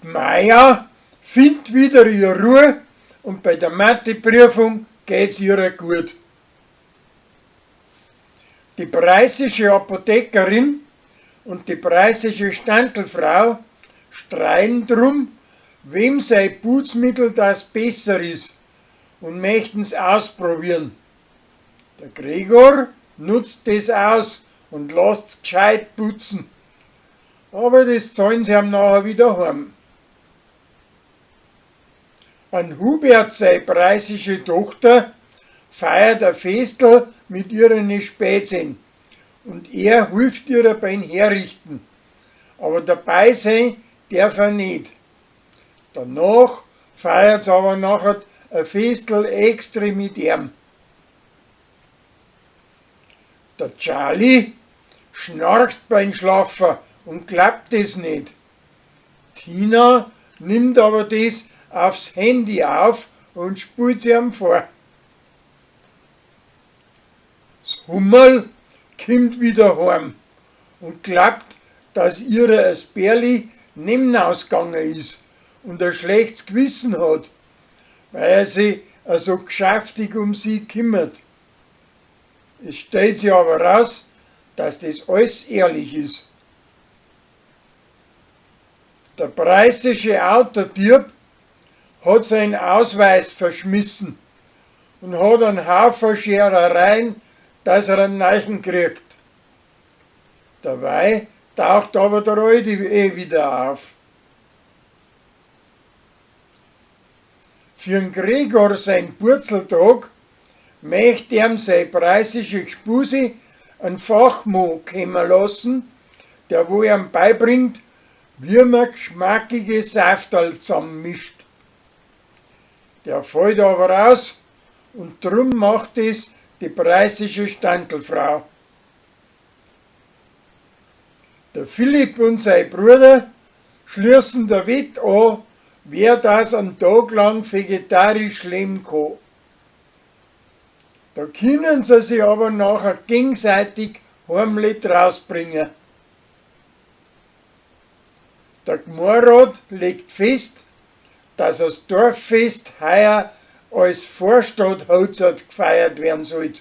Maja findet wieder ihre Ruhe und bei der Matheprüfung geht's ihr gut. Die preußische Apothekerin und die preußische Standelfrau streiten drum, wem sein Putzmittel das besser ist und möchten's ausprobieren. Der Gregor nutzt das aus und lässt's gescheit putzen. Aber das zahlen sie ihm nachher wieder heim. An Hubert, seine preußische Tochter, feiert ein Festel mit ihren Spätzchen und er hilft ihr beim Herrichten. Aber dabei sein darf er nicht. Danach feiert sie aber nachher ein Festel extra mit ihm. Der Charlie schnarcht beim Schlafen und glaubt es nicht. Tina nimmt aber das aufs Handy auf und spielt sie ihm vor. Das Hummerl kommt wieder heim und glaubt, dass ihre ein Bärli nebenausgegangen ist und ein schlechtes Gewissen hat, weil er sich so geschäftig um sie kümmert. Es stellt sich aber raus, dass das alles ehrlich ist. Der preußische Autodieb hat seinen Ausweis verschmissen und hat einen Haufen Scherereien, dass er einen neuen kriegt. Dabei taucht aber der alte wieder auf. Für den Gregor sein Purzeltag möchte ihm seine preußische Gspuse einen Fachmann kommen lassen, der wo ihm beibringt, wie man geschmackige Safterl zusammenmischt. Der fällt aber aus und drum macht es die preußische Standelfrau. Der Philipp und sein Bruder schließen der Wett an, wer das einen Tag lang vegetarisch leben kann. Da können sie sich aber nachher gegenseitig heimlich rausbringen. Der Gemeinderat legt fest, dass das Dorffest heuer als Vorstadthochzeit gefeiert werden soll.